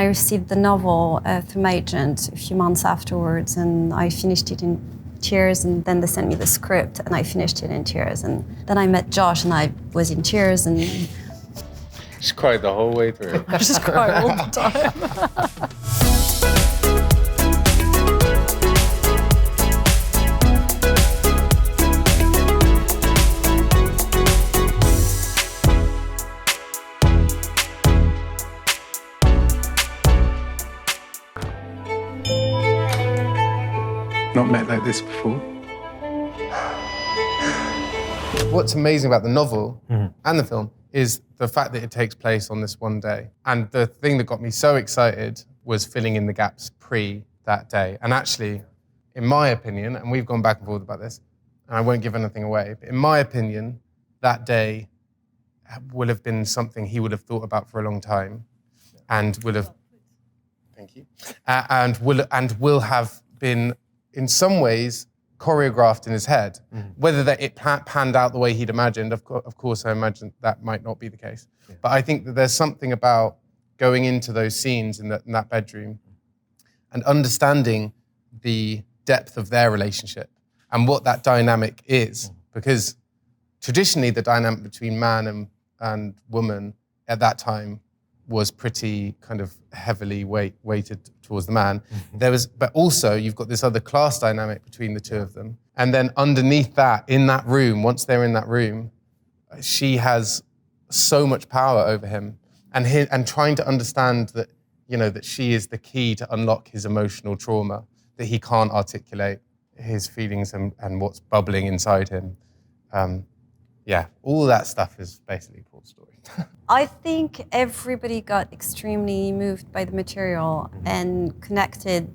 I received the novel through my agent a few months afterwards, and I finished it in tears, and then they sent me the script and I finished it in tears, and then I met Josh and I was in tears, and She cried the whole way through. I just cried all the time. Not met like this before. What's amazing about the novel and the film is the fact that it takes place on this one day. And the thing that got me so excited was filling in the gaps pre that day. And actually, in my opinion, and we've gone back and forth about this, and I won't give anything away, but in my opinion, that day will have been something he would have thought about for a long time, and will have, thank you, and will have been, in some ways, choreographed in his head. Whether that it panned out the way he'd imagined, of course I imagine that might not be the case. Yeah. But I think that there's something about going into those scenes in that bedroom and understanding the depth of their relationship and what that dynamic is. Because traditionally the dynamic between man and woman at that time was pretty kind of heavily weighted towards the man. But also you've got this other class dynamic between the two of them. And then underneath that, in that room, once they're in that room, she has so much power over him, and trying to understand that, you know, that she is the key to unlock his emotional trauma, that he can't articulate his feelings and what's bubbling inside him. Yeah, all that stuff is basically Paul's story. I think everybody got extremely moved by the material and connected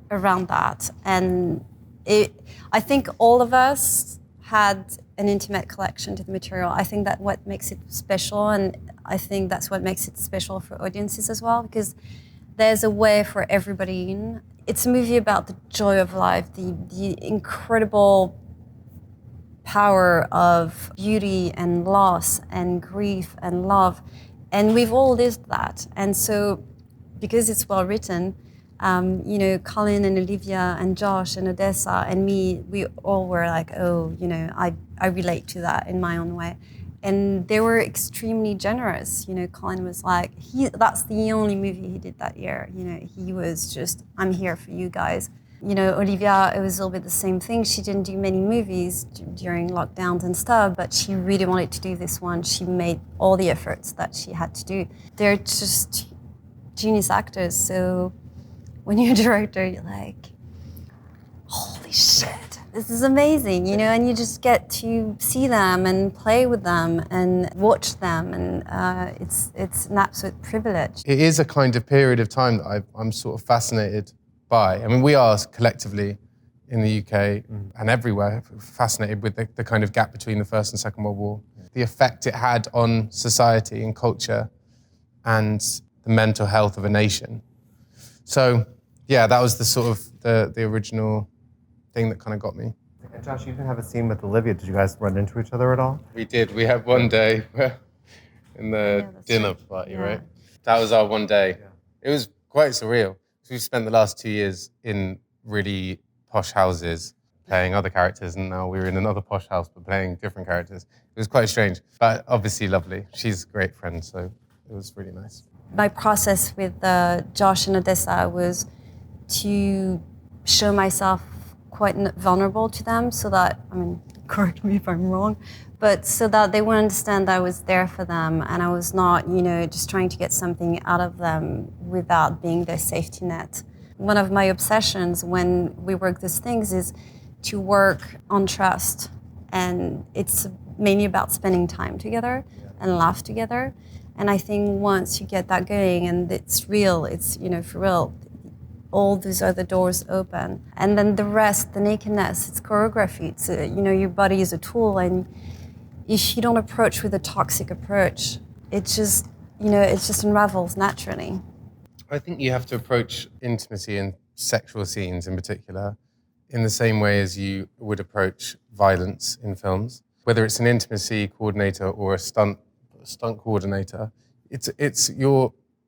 around that. And I think all of us had an intimate connection to the material. I think that's what makes it special, and I think that's what makes it special for audiences as well, because there's a way for everybody in. It's a movie about the joy of life, the incredible power of beauty and loss and grief and love. And we've all lived that. And so, because it's well written, you know, Colin and Olivia and Josh and Odessa and me, we all were like, oh, you know, I relate to that in my own way. And they were extremely generous. You know, Colin was like, that's the only movie he did that year. You know, he was just, I'm here for you guys. You know, Olivia, it was a little bit the same thing. She didn't do many movies during lockdowns and stuff, but she really wanted to do this one. She made all the efforts that she had to do. They're just genius actors. So when you're a director, you're like, holy shit, this is amazing, you know, and you just get to see them and play with them and watch them, and it's an absolute privilege. It is a kind of period of time that I'm sort of fascinated by. I mean, we are collectively in the UK and everywhere fascinated with the kind of gap between the First and Second World War, the effect it had on society and culture and the mental health of a nation. So, yeah, that was the sort of the original thing that kind of got me. And Josh, you didn't have a scene with Olivia. Did you guys run into each other at all? We did. We had one day in the dinner party, right? That was our one day. Yeah. It was quite surreal. We've spent the last 2 years in really posh houses playing other characters, and now we're in another posh house but playing different characters. It was quite strange, but obviously lovely. She's a great friend, so it was really nice. My process with Josh and Odessa was to show myself quite vulnerable to them, so that, I mean, correct me if I'm wrong, but so that they would understand that I was there for them and I was not, you know, just trying to get something out of them without being their safety net. One of my obsessions when we work these things is to work on trust, and it's mainly about spending time together and laugh together. And I think once you get that going and it's real, it's, you know, for real, all these other doors open. And then the rest, the nakedness, it's choreography. It's, you know, your body is a tool, and if you don't approach with a toxic approach, it just, you know, it just unravels naturally. I think you have to approach intimacy and sexual scenes in particular in the same way as you would approach violence in films. Whether it's an intimacy coordinator or a stunt coordinator, it's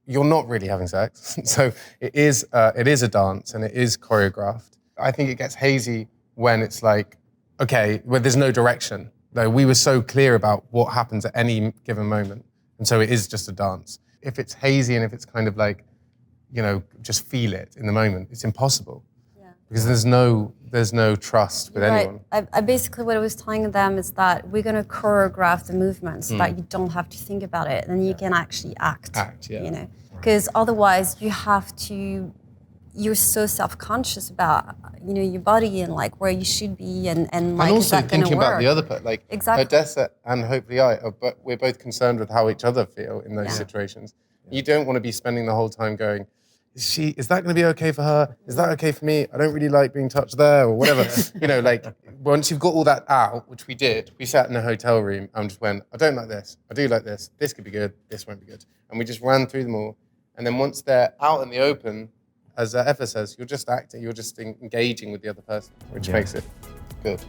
you're not really having sex. So it is a dance and it is choreographed. I think it gets hazy when it's like, okay, where there's no direction. Like, we were so clear about what happens at any given moment. And so it is just a dance. If it's hazy and if it's kind of like, you know, just feel it in the moment, it's impossible. Yeah. Because there's no trust with anyone. I basically, what I was telling them is that we're going to choreograph the movement so that you don't have to think about it, and you can actually act. You know, because otherwise you're so self-conscious about, you know, your body and like where you should be and like, also is that thinking gonna work? about the other part, like exactly. Odessa and hopefully but we're both concerned with how each other feel in those situations. You don't want to be spending the whole time going, is that going to be okay for her? Is that okay for me? I don't really like being touched there or whatever. You know, like once you've got all that out, which we did, we sat in a hotel room and just went, I don't like this. I do like this. This could be good. This won't be good. And we just ran through them all. And then once they're out in the open, as Eva says, you're just acting, you're just engaging with the other person, which makes it good.